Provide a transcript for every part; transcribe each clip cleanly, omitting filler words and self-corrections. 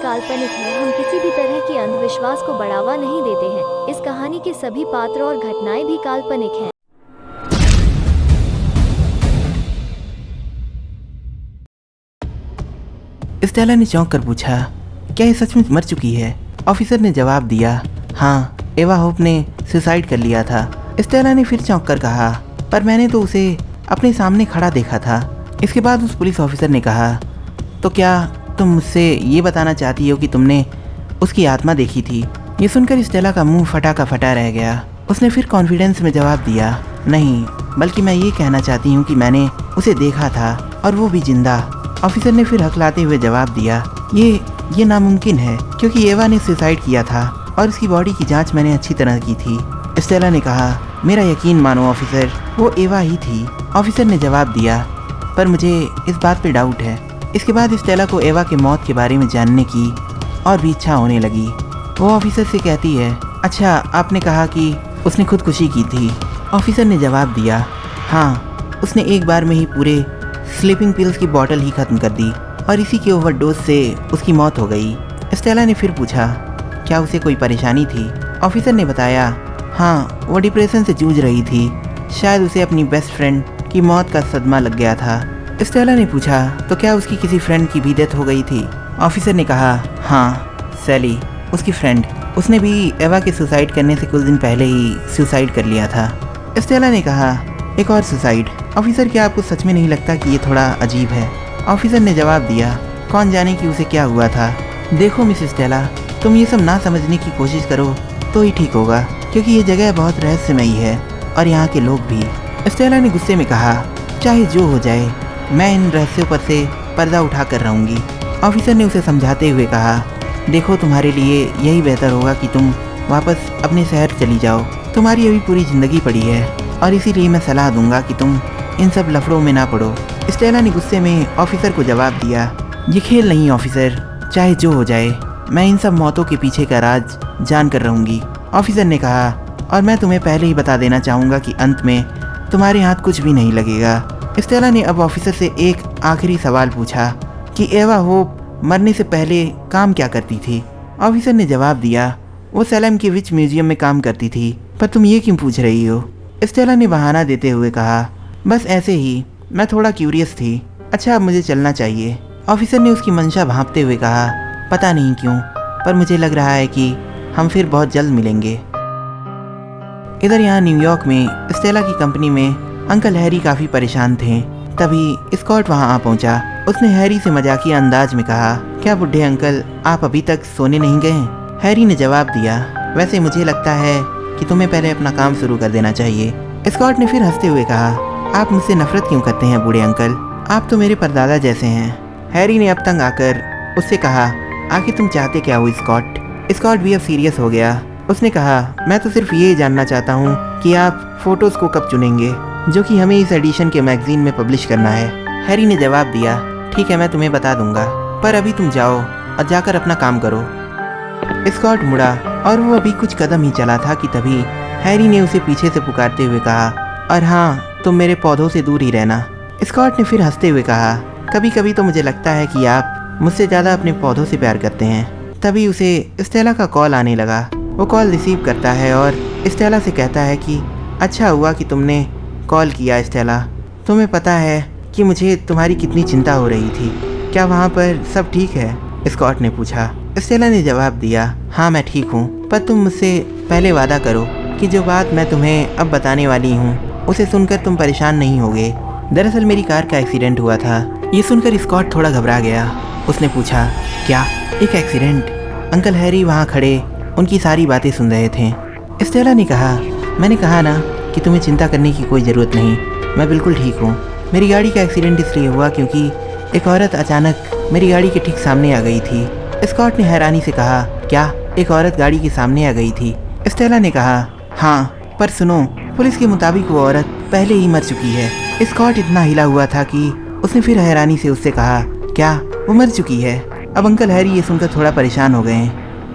काल्पनिक है। हम किसी भी तरह की अंधविश्वास को बढ़ावा नहीं देते हैं। इस कहानी के सभी पात्र और घटनाएं भी काल्पनिक हैं। स्टेला ने चौंक कर पूछा, क्या ये सचमुच मर चुकी है? ऑफिसर ने जवाब दिया, हाँ, एवा होप ने सुसाइड कर लिया था। स्टेला ने फिर चौंक कर कहा, पर मैंने तो उसे अपने सामने खड़ा देखा था। इसके बाद उस पुलिस ऑफिसर ने कहा, तो क्या तुम मुझसे ये बताना चाहती हो कि तुमने उसकी आत्मा देखी थी? ये सुनकर स्टेला का मुंह फटा का फटा रह गया। उसने फिर कॉन्फिडेंस में जवाब दिया, नहीं, बल्कि मैं ये कहना चाहती हूँ कि मैंने उसे देखा था और वो भी जिंदा। ऑफिसर ने फिर हकलाते हुए जवाब दिया, ये नामुमकिन है, क्योंकि एवा ने सुसाइड किया था और उसकी बॉडी की जांच मैंने अच्छी तरह की थी। स्टेला ने कहा, मेरा यकीन मानो ऑफिसर, वो एवा ही थी। ऑफिसर ने जवाब दिया, पर मुझे इस बात पे डाउट है। इसके बाद स्टेला को एवा के मौत के बारे में जानने की और भी इच्छा होने लगी। वो ऑफिसर से कहती है, अच्छा, आपने कहा कि उसने खुदकुशी की थी। ऑफिसर ने जवाब दिया, हाँ, उसने एक बार में ही पूरे स्लीपिंग पिल्स की बोतल ही ख़त्म कर दी और इसी के ओवरडोज से उसकी मौत हो गई। स्टेला ने फिर पूछा, क्या उसे कोई परेशानी थी? ऑफिसर ने बताया, हाँ, वो डिप्रेशन से जूझ रही थी। शायद उसे अपनी बेस्ट फ्रेंड की मौत का सदमा लग गया था। स्टेला ने पूछा, तो क्या उसकी किसी फ्रेंड की भी डेथ हो गई थी? ऑफिसर ने कहा, हाँ, सैली, उसकी फ्रेंड, उसने भी एवा के सुसाइड करने से कुछ दिन पहले ही सुसाइड कर लिया था। स्टेला ने कहा, एक और सुसाइड? ऑफिसर, क्या आपको सच में नहीं लगता कि ये थोड़ा अजीब है? ऑफिसर ने जवाब दिया, कौन जाने कि उसे क्या हुआ था। देखो मिस स्टेला, तुम ये सब ना समझने की कोशिश करो तो ही ठीक होगा, क्योंकि ये जगह बहुत रहस्यमयी है और यहाँ के लोग भी। स्टेला ने गुस्से में कहा, चाहे जो हो जाए, मैं इन रहस्यों पर से पर्दा उठा कर रहूँगी। ऑफिसर ने उसे समझाते हुए कहा, देखो, तुम्हारे लिए यही बेहतर होगा कि तुम वापस अपने शहर चली जाओ। तुम्हारी अभी पूरी ज़िंदगी पड़ी है और इसीलिए मैं सलाह दूंगा कि तुम इन सब लफड़ों में ना पड़ो। स्टेला ने गुस्से में ऑफिसर को जवाब दिया, ये खेल नहीं ऑफिसर, चाहे जो हो जाए, मैं इन सब मौतों के पीछे का राज जान कर रहूँगी। ऑफिसर ने कहा, और मैं तुम्हें पहले ही बता देना चाहूँगा कि अंत में तुम्हारे हाथ कुछ भी नहीं लगेगा। स्टेला ने अब ऑफिसर से एक आखिरी सवाल पूछा कि एवा होप मरने से पहले काम क्या करती थी? ऑफिसर ने जवाब दिया, वो सैलम के विच म्यूजियम में काम करती थी। पर तुम ये क्यों पूछ रही हो? स्टेला ने बहाना देते हुए कहा, बस ऐसे ही, मैं थोड़ा क्यूरियस थी। अच्छा, अब मुझे चलना चाहिए। ऑफिसर ने उसकी मंशा भांपते हुए कहा, पता नहीं क्यों, पर मुझे लग रहा है कि हम फिर बहुत जल्द मिलेंगे। इधर यहाँ न्यूयॉर्क में स्टेला की कंपनी में अंकल हैरी काफ़ी परेशान थे। तभी स्कॉट वहाँ आ पहुँचा। उसने हैरी से मजाकिया अंदाज में कहा, क्या बुढ़े अंकल, आप अभी तक सोने नहीं गए? हैरी ने जवाब दिया, वैसे मुझे लगता है कि तुम्हें पहले अपना काम शुरू कर देना चाहिए। स्कॉट ने फिर हंसते हुए कहा, आप मुझसे नफरत क्यों करते हैं बूढ़े अंकल? आप तो मेरे परदादा जैसे हैं। हैरी ने अब तंग आकर उससे कहा, आखिर तुम चाहते क्या हो स्कॉट? स्कॉट भी अब सीरियस हो गया। उसने कहा, मैं तो सिर्फ ये जानना चाहता हूँ कि आप फोटोज़ को कब चुनेंगे, जो कि हमें इस एडिशन के मैगजीन में पब्लिश करना है। हैरी ने जवाब दिया, ठीक है, मैं तुम्हें बता दूंगा, पर अभी तुम जाओ और जाकर अपना काम करो। स्कॉट मुड़ा और वो अभी कुछ कदम ही चला था कि तभी हैरी ने उसे पीछे से पुकारते हुए कहा, और हाँ, तुम मेरे पौधों से दूर ही रहना। स्कॉट ने फिर हंसते हुए कहा, कभी कभी तो मुझे लगता है कि आप मुझसे ज़्यादा अपने पौधों से प्यार करते हैं। तभी उसे स्टेला का कॉल आने लगा। वो कॉल रिसीव करता है और स्टेला से कहता है कि अच्छा हुआ कि तुमने कॉल किया स्टेला। तुम्हें पता है कि मुझे तुम्हारी कितनी चिंता हो रही थी। क्या वहाँ पर सब ठीक है? स्कॉट ने पूछा। स्टेला ने जवाब दिया, हाँ, मैं ठीक हूँ, पर तुम मुझसे पहले वादा करो कि जो बात मैं तुम्हें अब बताने वाली हूँ उसे सुनकर तुम परेशान नहीं होगे। दरअसल मेरी कार का एक्सीडेंट हुआ था। ये सुनकर स्कॉट थोड़ा घबरा गया। उसने पूछा, क्या, एक एक्सीडेंट? अंकल हैरी वहाँ खड़े उनकी सारी बातें सुन रहे थे। स्टेला ने कहा, मैंने कहा ना कि तुम्हें चिंता करने की कोई ज़रूरत नहीं, मैं बिल्कुल ठीक हूँ। मेरी गाड़ी का एक्सीडेंट इसलिए हुआ क्योंकि एक औरत अचानक मेरी गाड़ी के ठीक सामने आ गई थी। स्कॉट ने हैरानी से कहा, क्या, एक औरत गाड़ी के सामने आ गई थी? स्टेला ने कहा, हाँ, पर सुनो, पुलिस के मुताबिक वो औरत पहले ही मर चुकी है। स्कॉट इतना हिला हुआ था कि उसने फिर हैरानी से उससे कहा, क्या, वो मर चुकी है? अब अंकल हैरी ये सुनकर थोड़ा परेशान हो गए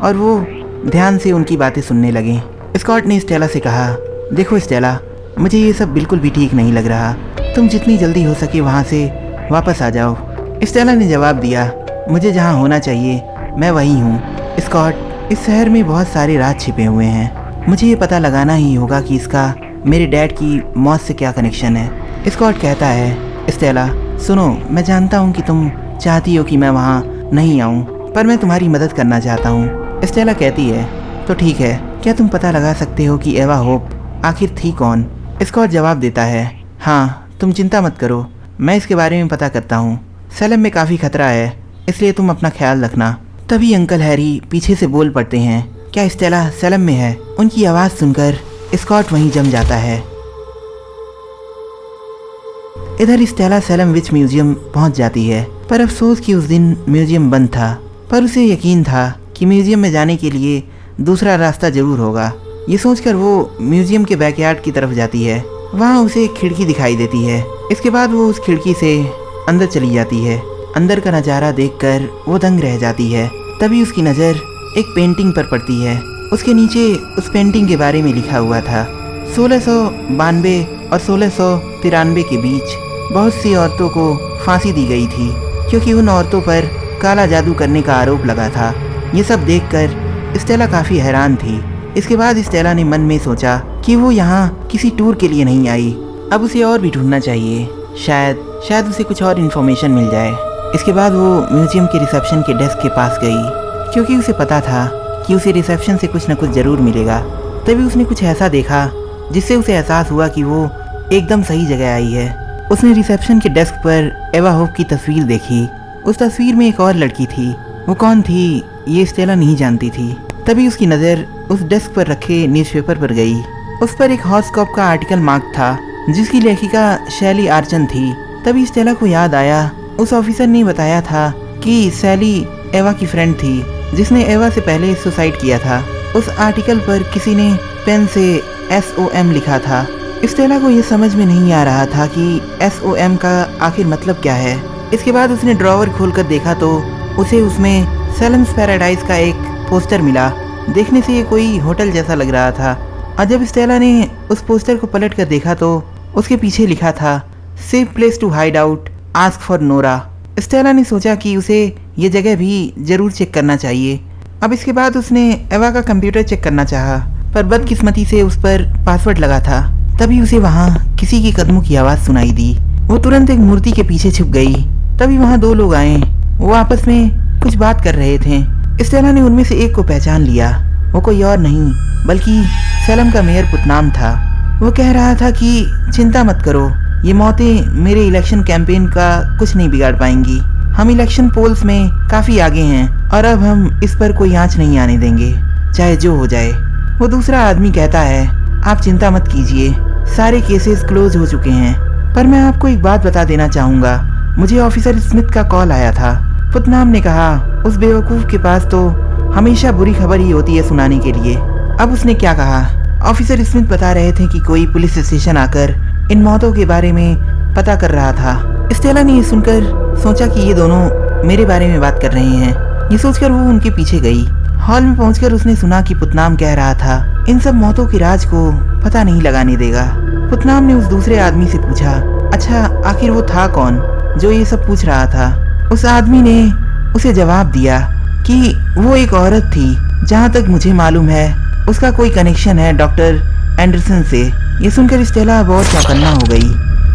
और वो ध्यान से उनकी बातें सुनने लगे। स्कॉट ने स्टेला से कहा, देखो स्टेला, मुझे ये सब बिल्कुल भी ठीक नहीं लग रहा। तुम जितनी जल्दी हो सके वहाँ से वापस आ जाओ। स्टेला ने जवाब दिया, मुझे जहाँ होना चाहिए मैं वही हूँ। स्कॉट, इस शहर में बहुत सारे राज छिपे हुए हैं। मुझे ये पता लगाना ही होगा कि इसका मेरे डैड की मौत से क्या कनेक्शन है। स्कॉट कहता है, स्टेला सुनो, मैं जानता हूँ कि तुम चाहती हो कि मैं वहाँ नहीं आऊँ, पर मैं तुम्हारी मदद करना चाहता हूँ। स्टेला कहती है, तो ठीक है, क्या तुम पता लगा सकते हो कि एवा होप आखिर थी कौन? स्कॉट जवाब देता है, हाँ, तुम चिंता मत करो, मैं इसके बारे में पता करता हूँ। सैलम में काफ़ी खतरा है, इसलिए तुम अपना ख्याल रखना। तभी अंकल हैरी पीछे से बोल पड़ते हैं, क्या स्टेला सैलम में है? उनकी आवाज़ सुनकर स्कॉट वहीं जम जाता है। इधर स्टेला सैलम विच म्यूजियम पहुंच जाती है, पर अफसोस कि उस दिन म्यूजियम बंद था। पर उसे यकीन था कि म्यूजियम में जाने के लिए दूसरा रास्ता जरूर होगा। ये सोचकर वो म्यूजियम के बैकयार्ड की तरफ जाती है। वहाँ उसे एक खिड़की दिखाई देती है। इसके बाद वो उस खिड़की से अंदर चली जाती है। अंदर का नज़ारा देखकर वो दंग रह जाती है। तभी उसकी नज़र एक पेंटिंग पर पड़ती है। उसके नीचे उस पेंटिंग के बारे में लिखा हुआ था, 1692 और 1693 के बीच बहुत सी औरतों को फांसी दी गई थी, क्योंकि उन औरतों पर काला जादू करने का आरोप लगा था। ये सब देखकर स्टेला काफ़ी हैरान थी। इसके बाद स्टेला ने मन में सोचा कि वो यहाँ किसी टूर के लिए नहीं आई, अब उसे और भी ढूंढना चाहिए, शायद उसे कुछ और इन्फॉर्मेशन मिल जाए। इसके बाद वो म्यूजियम के रिसेप्शन के डेस्क के पास गई, क्योंकि उसे पता था कि उसे रिसेप्शन से कुछ न कुछ ज़रूर मिलेगा। तभी उसने कुछ ऐसा देखा जिससे उसे एहसास हुआ कि वो एकदम सही जगह आई है। उसने रिसेप्शन के डेस्क पर एवा होप की तस्वीर देखी। उस तस्वीर में एक और लड़की थी। वो कौन थी ये स्टेला नहीं जानती थी। तभी उसकी नज़र उस डेस्क पर रखे न्यूज़पेपर पर गई। उस पर एक हॉरोस्कोप का आर्टिकल मार्क था, जिसकी लेखिका शैली आर्चन थी। तभी स्टेला को याद आया, उस ऑफिसर ने बताया था कि शैली एवा की फ्रेंड थी, जिसने एवा से पहले सुसाइड किया था। उस आर्टिकल पर किसी ने पेन से SOM लिखा था। स्टेला को ये समझ में नहीं आ रहा था कि SOM का आखिर मतलब क्या है। इसके बाद उसने ड्रॉवर खोलकर देखा तो उसे उसमें सैलम्स पैराडाइज का एक पोस्टर मिला। देखने से ये कोई होटल जैसा लग रहा था। और जब स्टेला ने उस पोस्टर को पलट कर देखा तो उसके पीछे लिखा था, safe place to hide out, ask for Nora. Stella ने सोचा कि उसे ये जगह भी ज़रूर चेक करना चाहिए। अब इसके बाद उसने एवा का कंप्यूटर चेक करना चाहा, पर बदकिस्मती से उस पर पासवर्ड लगा था। तभी उसे वहाँ किसी के कदमों की आवाज़ सुनाई दी। वो तुरंत एक मूर्ति के पीछे छुप गई। तभी वहाँ दो लोग आए। वो आपस में कुछ बात कर रहे थे। स्टेला ने उनमें से एक को पहचान लिया। वो कोई और नहीं बल्कि सैलम का मेयर पुतनाम था। वो कह रहा था कि चिंता मत करो, ये मौतें मेरे इलेक्शन कैंपेन का कुछ नहीं बिगाड़ पाएंगी। हम इलेक्शन पोल्स में काफ़ी आगे हैं और अब हम इस पर कोई आँच नहीं आने देंगे, चाहे जो हो जाए। वो दूसरा आदमी कहता है, आप चिंता मत कीजिए, सारे केसेस क्लोज हो चुके हैं। पर मैं आपको एक बात बता देना चाहूँगा, मुझे ऑफिसर स्मिथ का कॉल आया था। पुतनाम ने कहा, उस बेवकूफ़ के पास तो हमेशा बुरी खबर ही होती है सुनाने के लिए। अब उसने क्या कहा? ऑफिसर स्मिथ बता रहे थे कि कोई पुलिस स्टेशन आकर इन मौतों के बारे में पता कर रहा था। स्टेला ने ये सुनकर सोचा कि ये दोनों मेरे बारे में बात कर रहे हैं। ये सोचकर वो उनके पीछे गई। हॉल में पहुंचकर उसने सुना कि पुतनाम कह रहा था, इन सब मौतों के राज को पता नहीं लगाने देगा। पुतनाम ने उस दूसरे आदमी से पूछा, अच्छा आखिर वो था कौन जो ये सब पूछ रहा था? उस आदमी ने उसे जवाब दिया कि वो एक औरत थी, जहाँ तक मुझे मालूम है उसका कोई कनेक्शन है डॉक्टर एंडरसन से। ये सुनकर स्टेला बहुत चौकन्ना हो गई।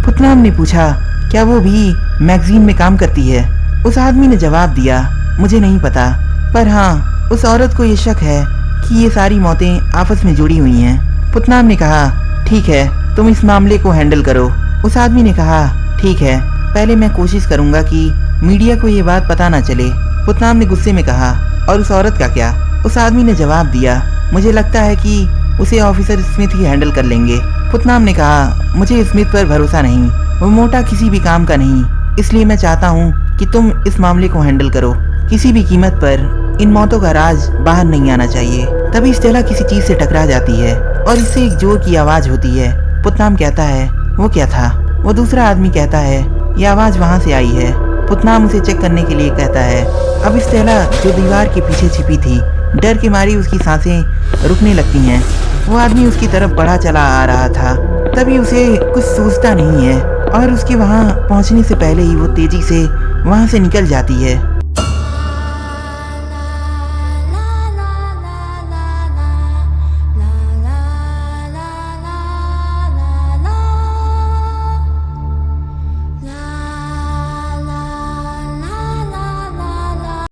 पुतनाम ने पूछा, क्या वो भी मैगजीन में काम करती है? उस आदमी ने जवाब दिया, मुझे नहीं पता, पर हाँ उस औरत को ये शक है कि ये सारी मौतें आपस में जुड़ी हुई हैं। पुतनाम ने कहा, ठीक है, तुम इस मामले को हैंडल करो। उस आदमी ने कहा, ठीक है, पहले मैं कोशिश करूंगा कि मीडिया को ये बात पता ना चले। पुतनाम ने गुस्से में कहा, और उस औरत का क्या? उस आदमी ने जवाब दिया, मुझे लगता है कि उसे ऑफिसर स्मिथ ही हैंडल कर लेंगे। पुतनाम ने कहा, मुझे स्मिथ पर भरोसा नहीं, वो मोटा किसी भी काम का नहीं, इसलिए मैं चाहता हूँ कि तुम इस मामले को हैंडल करो। किसी भी कीमत पर इन मौतों का राज बाहर नहीं आना चाहिए। तभी स्टेला किसी चीज से टकरा जाती है और इससे एक जोर की आवाज होती है। पुतनाम कहता है, वो क्या था? वो दूसरा आदमी कहता है, ये आवाज वहाँ से आई है। पुतनाम उसे चेक करने के लिए कहता है। अब स्टेला जो दीवार के पीछे छिपी थी, डर के मारी उसकी सांसें रुकने लगती हैं। वो आदमी उसकी तरफ बढ़ा चला आ रहा था। तभी उसे कुछ सूझता नहीं है और उसके वहाँ पहुँचने से पहले ही वो तेजी से वहाँ से निकल जाती है।